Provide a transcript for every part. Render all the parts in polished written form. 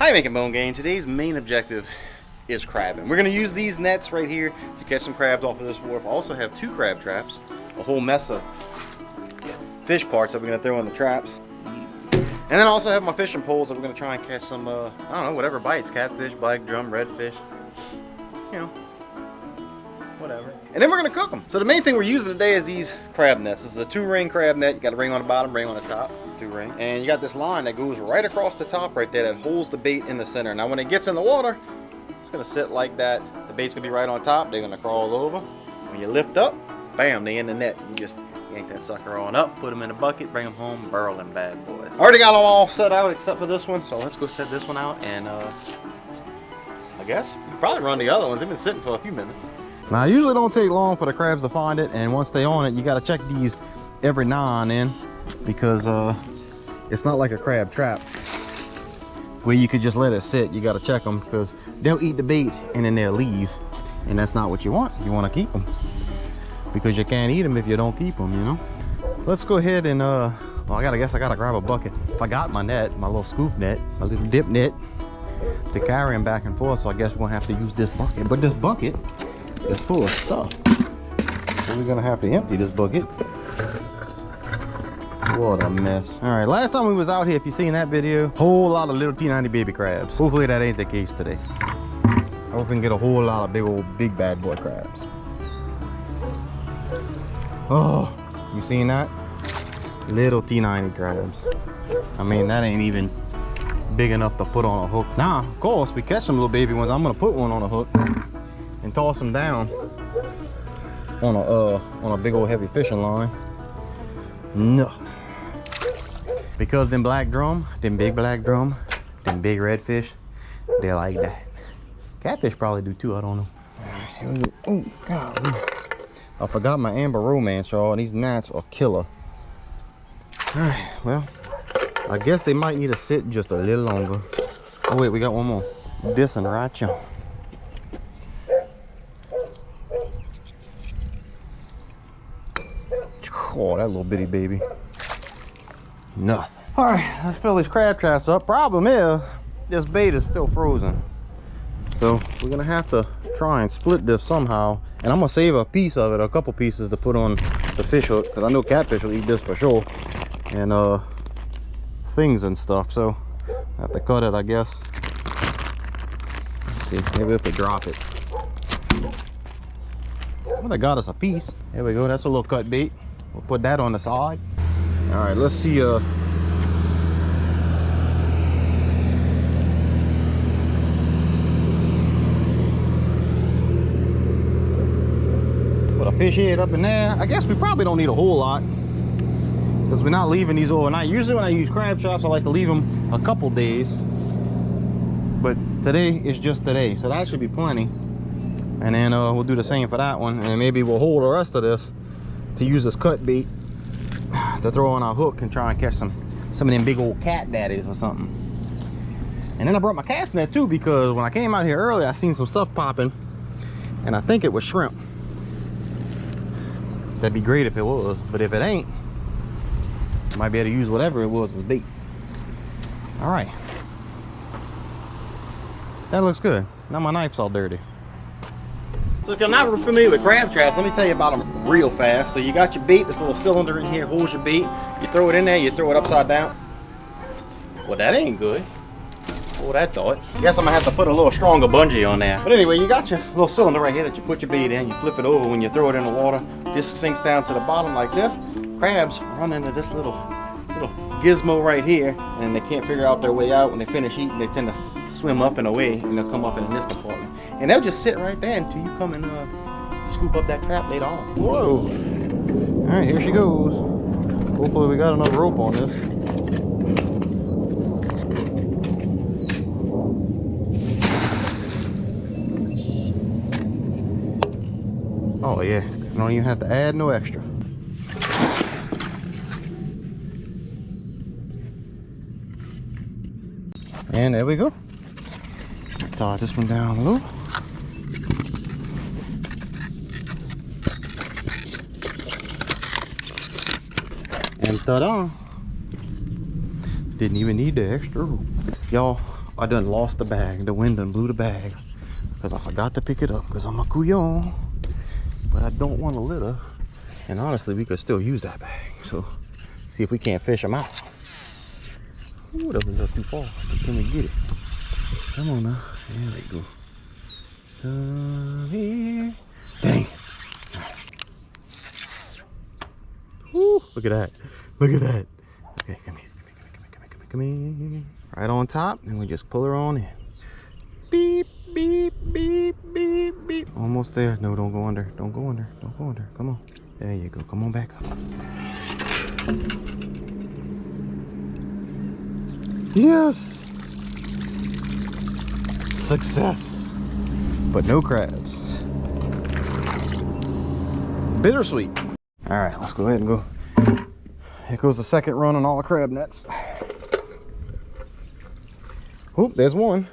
Hi, Making Bone Gang. Today's main objective is crabbing. We're going to use these nets right here to catch some crabs off of this wharf. I also have 2 crab traps, a whole mess of fish parts that we're going to throw in the traps. And then I also have my fishing poles that we're going to try and catch some, I don't know, whatever bites. Catfish, black drum, redfish, you know, whatever. And then we're going to cook them. So the main thing we're using today is these crab nets. This is a 2-ring crab net. You got a ring on the bottom, ring on the top. 2-ring. And you got this line that goes right across the top right there that holds the bait in the center. Now when it gets in the water, it's going to sit like that. The bait's going to be right on top. They're going to crawl over. When you lift up, bam, they in the net. You just yank that sucker on up, put them in a bucket, bring them home, burl them bad boys. I already got them all set out except for this one, so let's go set this one out and I guess we'll probably run the other ones. They've been sitting for a few minutes. Now, it usually don't take long for the crabs to find it, and once they're on it, you got to check these every now and then because it's not like a crab trap where you could just let it sit. You got to check them because they'll eat the bait and then they'll leave, and that's not what you want. You want to keep them because you can't eat them if you don't keep them, you know. Let's go ahead and well, I guess I gotta grab a bucket. Forgot my net, my little scoop net, my little dip net to carry them back and forth, so I guess we're gonna have to use this bucket. But this bucket is full of stuff, so we're gonna have to empty this bucket. What a mess. All right, last time we was out here, if you seen that video, whole lot of little T90 baby crabs. Hopefully that ain't the case today. I hope we can get a whole lot of big bad boy crabs. Oh, you seen that? Little T90 crabs. I mean, that ain't even big enough to put on a hook. Now, of course, we catch some little baby ones. I'm gonna put one on a hook and toss them down on a big old heavy fishing line. No. Because them black drum, them big black drum, them big redfish, they're like that. Catfish probably do too, I don't know. All right, here we go. Oh, golly. I forgot my Amber Romance, y'all. These gnats are killer. All right, well, I guess they might need to sit just a little longer. Oh wait, we got one more. This one right here. Oh, that little bitty baby. Nothing. All right, let's fill these crab traps up. Problem is, this bait is still frozen. So we're gonna have to try and split this somehow. And I'm gonna save a piece of it, a couple pieces to put on the fish hook, because I know catfish will eat this for sure. And things and stuff. So I have to cut it, I guess. Let's see, maybe we have to drop it. Well, they got us a piece. There we go, that's a little cut bait. We'll put that on the side. All right, let's see. Put a fish head up in there. I guess we probably don't need a whole lot because we're not leaving these overnight. Usually when I use crab traps, I like to leave them a couple days. But today is just today, so that should be plenty. And then we'll do the same for that one. And maybe we'll hold the rest of this to use this cut bait to throw on our hook and try and catch some of them big old cat daddies or something. And then I brought my cast net too, because when I came out here earlier, I seen some stuff popping, and I think it was shrimp. That'd be great if it was, but if it ain't, I might be able to use whatever it was as bait. All right, that looks good. Now my knife's all dirty. So if you're not familiar with crab traps, let me tell you about them real fast. So you got your bait, this little cylinder in here holds your bait. You throw it in there, you throw it upside down. Well, that ain't good. Hold that thought. Guess I'm gonna have to put a little stronger bungee on there. But anyway, you got your little cylinder right here that you put your bait in. You flip it over when you throw it in the water. This sinks down to the bottom like this. Crabs run into this little gizmo right here, and they can't figure out their way out. When they finish eating, they tend to swim up and away, and they'll come up in this compartment. And they'll just sit right there until you come and scoop up that trap later on. Whoa! All right, here she goes. Hopefully we got enough rope on this. Oh yeah, you don't even have to add no extra. And there we go. Tie this one down low. And ta-da! Didn't even need the extra rope. Y'all, I done lost the bag. The wind done blew the bag because I forgot to pick it up because I'm a couillon. But I don't want to litter. And honestly, we could still use that bag. So see if we can't fish them out. Ooh, that was a little too far. But can we get it? Come on now. There they go. Come here. Dang. Ooh, look at that. Look at that. Okay, come here. Come here. Right on top, and we just pull her on in. Beep, beep, beep, beep, beep. Almost there. No, don't go under. Don't go under. Don't go under. Come on. There you go. Come on back up. Yes. Success. But no crabs. Bittersweet. All right, let's go ahead and go. Here goes the second run on all the crab nets. Oh, there's one.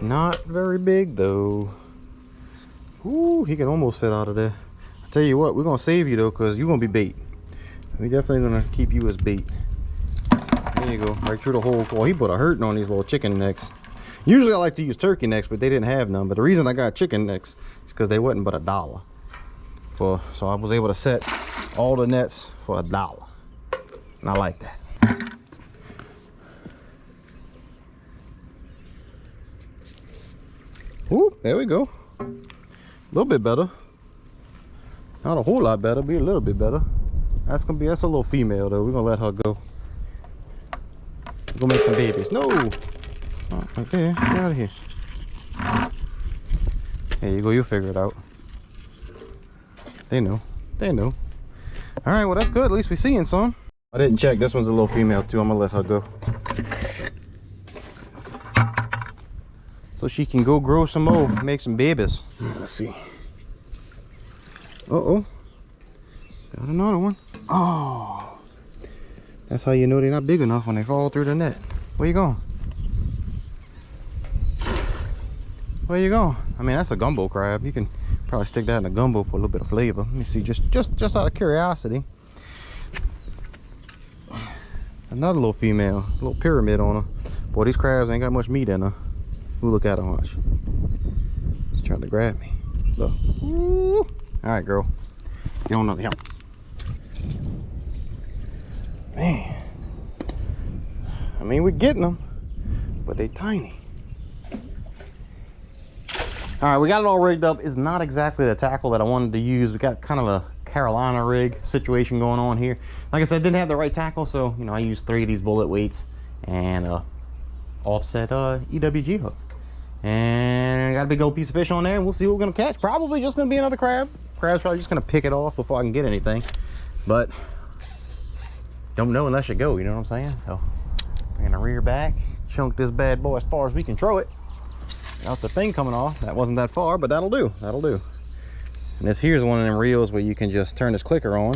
Not very big though. Ooh, he can almost fit out of there. I tell you what, we're gonna save you though, cause you're gonna be bait. We definitely gonna keep you as bait. There you go, right through the hole. Well, he put a hurting on these little chicken necks. Usually I like to use turkey necks, but they didn't have none. But the reason I got chicken necks is because they wasn't but $1. So I was able to set all the nets for $1. And I like that. Ooh, there we go. A little bit better. Not a whole lot better, be a little bit better. That's a little female though. We're gonna let her go. We're gonna make some babies. No! Oh, okay, get out of here. There you go, you'll figure it out. They know. They know. Alright, well that's good. At least we're seeing some. I didn't check. This one's a little female too. I'm gonna let her go. So she can go grow some more, make some babies. Let's see. Uh-oh. Got another one. Oh. That's how you know they're not big enough when they fall through the net. Where you going? Where you going? I mean, that's a gumbo crab. You can probably stick that in a gumbo for a little bit of flavor. Let me see, just out of curiosity. Another little female, a little pyramid on her. Boy, these crabs ain't got much meat in her. Ooh, look at her, watch. She's trying to grab me. Look. Ooh. All right, girl. You don't know the help. Man. I mean, we're getting them, but they tiny. All right, we got it all rigged up. It's not exactly the tackle that I wanted to use. We got kind of a Carolina rig situation going on here. Like I said, didn't have the right tackle, so you know, I used 3 of these bullet weights and offset EWG hook. And got a big old piece of fish on there, and we'll see what we're gonna catch. Probably just gonna be another crab. Crab's probably just gonna pick it off before I can get anything. But don't know unless you go, you know what I'm saying? So I'm gonna rear back, chunk this bad boy as far as we can throw it. Got the thing coming off. That wasn't that far, but that'll do. That'll do. And this here's one of them reels where you can just turn this clicker on.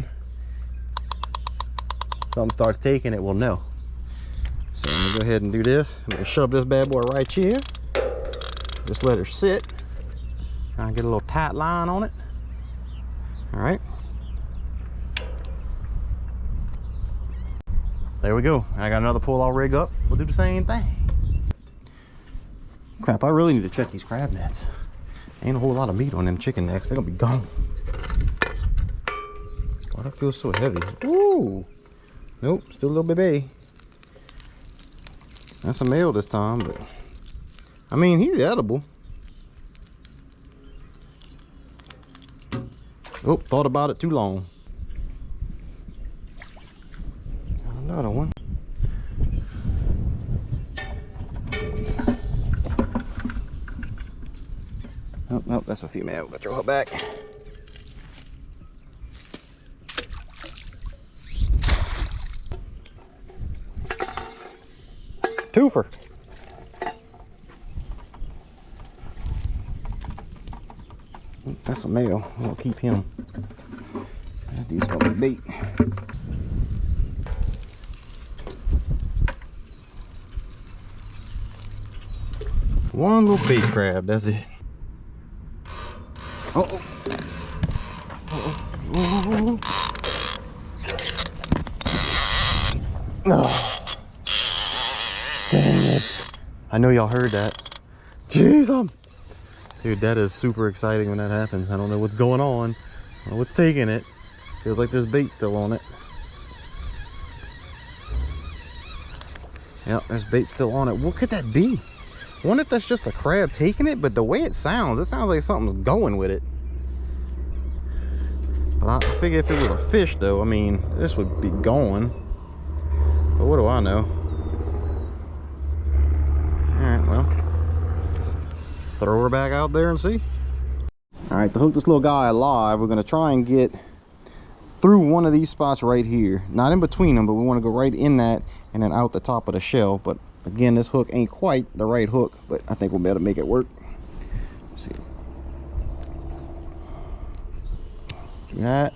Something starts taking, it will know. So I'm gonna go ahead and do this. I'm gonna shove this bad boy right here. Just let her sit. Try and get a little tight line on it. All right. There we go. I got another pull all rig up. We'll do the same thing. Crap, I really need to check these crab nets. Ain't a whole lot of meat on them chicken necks. They're gonna be gone. Why that feels so heavy? Ooh. Nope, still a little baby. That's a male this time, but I mean, he's edible. Oh, thought about it too long. Got another one. Oh, nope, that's a female. We'll throw her back. Twofer. That's a male. We'll keep him. That dude's gonna be bait. One little bait crab, that's it. Uh-oh. Uh-oh. Oh. Dang it. I know y'all heard that. Jeez, dude, that is super exciting when that happens. I don't know what's going on. I don't know what's taking it. Feels like there's bait still on it. Yep, there's bait still on it. What could that be? I wonder if that's just a crab taking it, but the way it sounds like something's going with it. But I figure if it was a fish though, I mean, this would be going. But what do I know? Alright, well, throw her back out there and see. Alright, to hook this little guy alive, we're gonna try and get through one of these spots right here. Not in between them, but we want to go right in that and then out the top of the shell. But again, this hook ain't quite the right hook, but I think we'll be able to make it work. Let's see. Do that.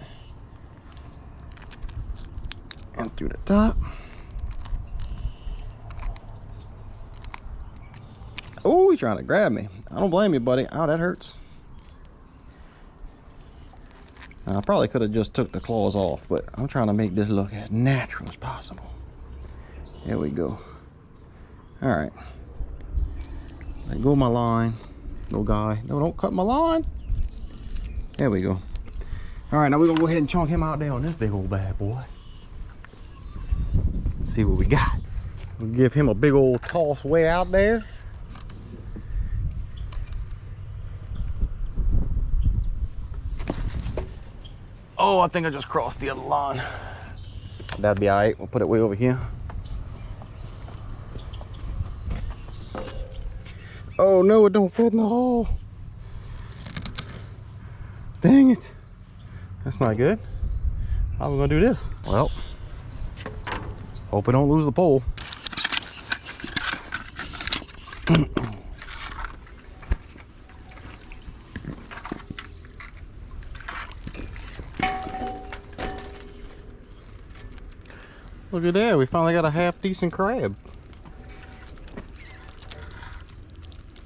And through the top. Oh, he's trying to grab me. I don't blame you, buddy. Oh, that hurts. I probably could have just took the claws off, but I'm trying to make this look as natural as possible. There we go. All right. Let go of my line, little guy. No, don't cut my line. There we go. All right, now we're gonna go ahead and chunk him out there on this big old bad boy. See what we got. We'll give him a big old toss way out there. Oh, I think I just crossed the other line. That'll be all right. We'll put it way over here. Oh no, it don't fit in the hole. Dang it. That's not good. How are we gonna do this? Well, hope we don't lose the pole. Look at that, we finally got a half decent crab.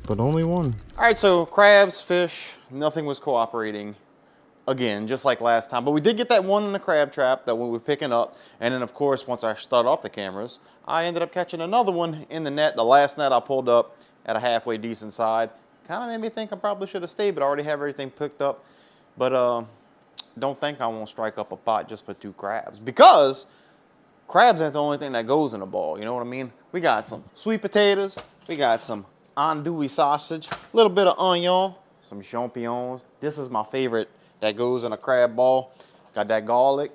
But only one. All right, so crabs, fish, nothing was cooperating. Again, just like last time. But we did get that one in the crab trap that we were picking up. And then of course, once I started off the cameras, I ended up catching another one in the net. The last net I pulled up at a halfway decent side. Kind of made me think I probably should have stayed, but I already have everything picked up. But don't think I won't strike up a pot just for 2 crabs. Because crabs ain't the only thing that goes in a ball, you know what I mean? We got some sweet potatoes, we got some andouille sausage, a little bit of onion, some champignons. This is my favorite that goes in a crab ball. Got that garlic,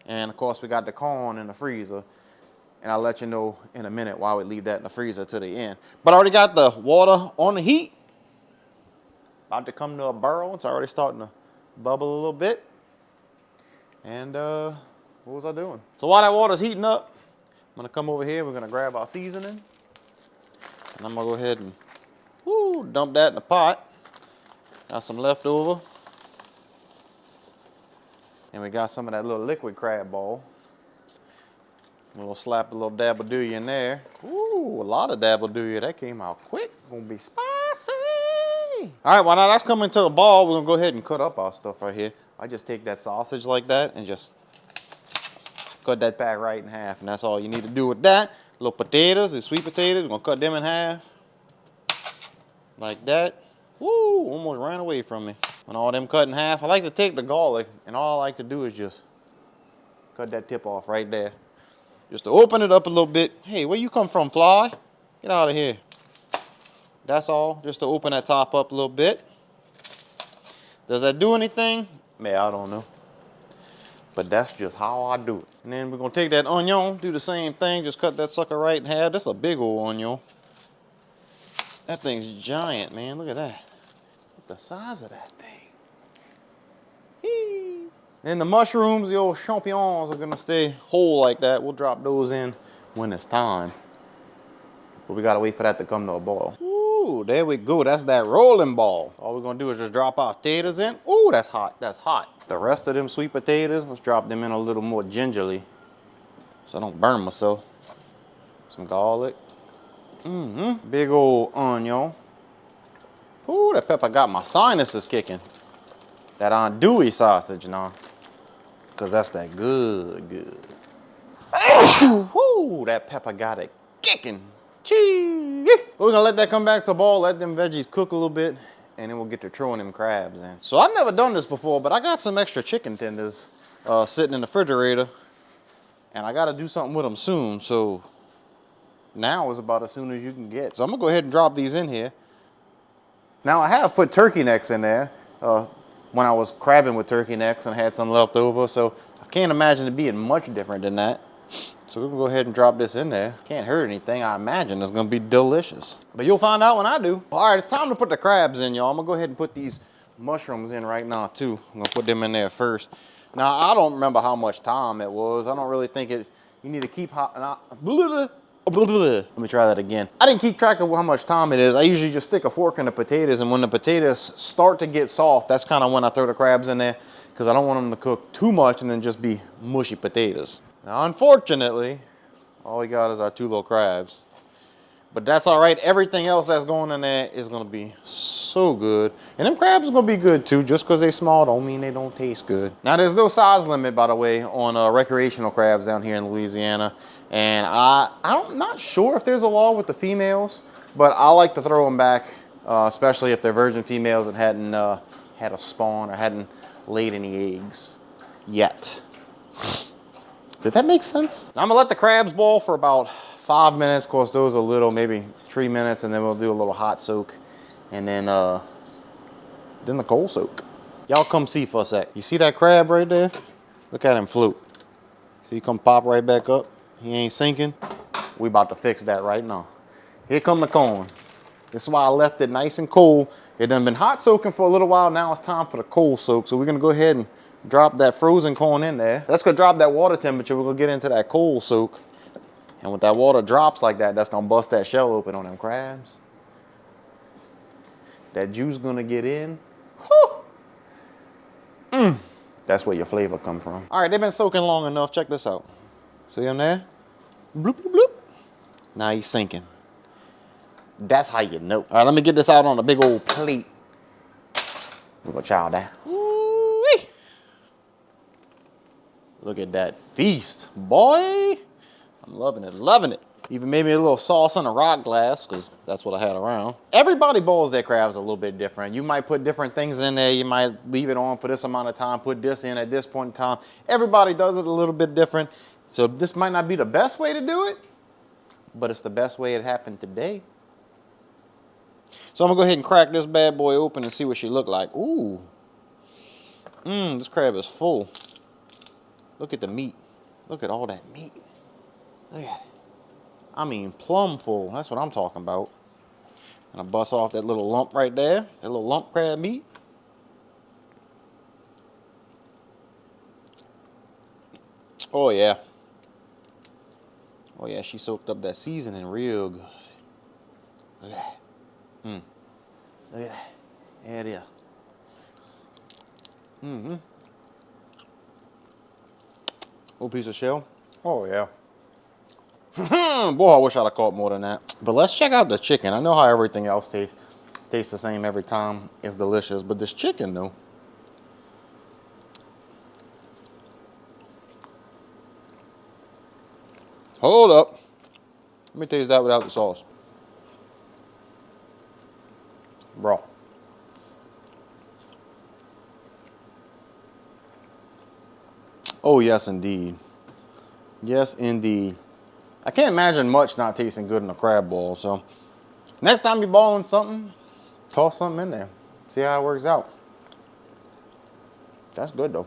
and of course we got the corn in the freezer. And I'll let you know in a minute why we leave that in the freezer to the end. But I already got the water on the heat. About to come to a boil. It's already starting to bubble a little bit. And what was I doing? So while that water's heating up, I'm gonna come over here. We're gonna grab our seasoning. And I'm gonna go ahead and dump that in the pot. Got some leftover. And we got some of that little liquid crab ball. A little slap, a little dabble-doo in there. Ooh, a lot of dabble-doo. That came out quick. Gonna be spicy. All right, well now that's coming to a ball, we're gonna go ahead and cut up our stuff right here. I just take that sausage like that and just cut that pack right in half, and that's all you need to do with that. Little potatoes and sweet potatoes, we're gonna cut them in half. Like that. Woo, almost ran away from me. When all them cut in half, I like to take the garlic, and all I like to do is just cut that tip off right there. Just to open it up a little bit. Hey, where you come from, fly? Get out of here. That's all, just to open that top up a little bit. Does that do anything? Man, I don't know. But that's just how I do it. And then we're gonna take that onion, do the same thing, just cut that sucker right in half. That's a big old onion. That thing's giant, man, look at that. Look at the size of that thing. Then the mushrooms, the old champignons are gonna stay whole like that. We'll drop those in when it's time. But we gotta wait for that to come to a boil. Ooh, there we go, that's that rolling ball. All we're gonna do is just drop our potatoes in. Ooh, that's hot, that's hot. The rest of them sweet potatoes, let's drop them in a little more gingerly so I don't burn myself. Some garlic. Big old onion. Ooh, that pepper got my sinuses kicking. That andouille sausage now. Cause that's that good. Ooh, that pepper got it kicking. Chee! We're gonna let that come back to a boil, let them veggies cook a little bit, and then we'll get to throwing them crabs in. So I've never done this before, but I got some extra chicken tenders sitting in the refrigerator, and I gotta do something with them soon. So now is about as soon as you can get. So I'm gonna go ahead and drop these in here. Now I have put turkey necks in there when I was crabbing with turkey necks and I had some left over, so I can't imagine it being much different than that. So we're gonna go ahead and drop this in there. Can't hurt anything. I imagine it's gonna be delicious. But you'll find out when I do. All right, it's time to put the crabs in, y'all. I'm gonna go ahead and put these mushrooms in right now too. I'm gonna put them in there first. Now I don't remember how much time it was. I don't really think it, you need to keep hot. Let me try that again. I didn't keep track of how much time it is. I usually just stick a fork in the potatoes, and when the potatoes start to get soft, that's kind of when I throw the crabs in there, because I don't want them to cook too much and then just be mushy potatoes. Now, unfortunately, all we got is our 2 little crabs. But that's all right. Everything else that's going in there is going to be so good. And them crabs are going to be good too. Just because they're small don't mean they don't taste good. Now, there's no size limit, by the way, on recreational crabs down here in Louisiana. And I'm not sure if there's a law with the females, but I like to throw them back, especially if they're virgin females and hadn't had a spawn or hadn't laid any eggs yet. Did that make sense? Now I'm gonna let the crabs boil for about 5 minutes. Of course, those are little, maybe 3 minutes, and then we'll do a little hot soak, and then the cold soak. Y'all come see for a sec. You see that crab right there? Look at him float. See, he come pop right back up. He ain't sinking. We about to fix that right now. Here come the corn. This is why I left it nice and cold. It done been hot soaking for a little while. Now it's time for the cold soak. So we're gonna go ahead and drop that frozen corn in there. That's gonna drop that water temperature. We're gonna get into that cold soak. And when that water drops like that, that's gonna bust that shell open on them crabs. That juice gonna get in. Whew. That's where your flavor come from. All right, they've been soaking long enough. Check this out. See him there? Bloop, bloop, bloop. Now he's sinking. That's how you know. All right, let me get this out on a big old plate. We're gonna chow that. Ooh-wee. Look at that feast, boy. I'm loving it, loving it. Even made me a little sauce in a rock glass, because that's what I had around. Everybody boils their crabs a little bit different. You might put different things in there. You might leave it on for this amount of time, put this in at this point in time. Everybody does it a little bit different. So this might not be the best way to do it, but it's the best way it happened today. So I'm gonna go ahead and crack this bad boy open and see what she look like. Ooh. This crab is full. Look at the meat. Look at all that meat. Look at it. I mean, plumb full. That's what I'm talking about. And I bust off that little lump right there. That little lump crab meat. Oh, yeah. Oh, yeah, she soaked up that seasoning real good. Look at that. Look at that. There it is. Little piece of shell. Oh, yeah. Boy, I wish I'd have caught more than that. But let's check out the chicken. I know how everything else tastes the same every time. It's delicious. But this chicken, though. Hold up. Let me taste that without the sauce. Bro. Oh, yes, indeed. Yes, indeed. I can't imagine much not tasting good in a crab boil. So next time you're boiling something, toss something in there. See how it works out. That's good, though.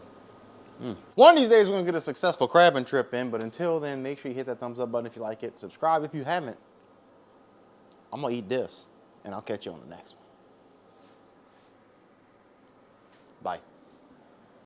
One of these days, we're going to get a successful crabbing trip in. But until then, make sure you hit that thumbs up button if you like it. Subscribe if you haven't. I'm going to eat this. And I'll catch you on the next one. Bye.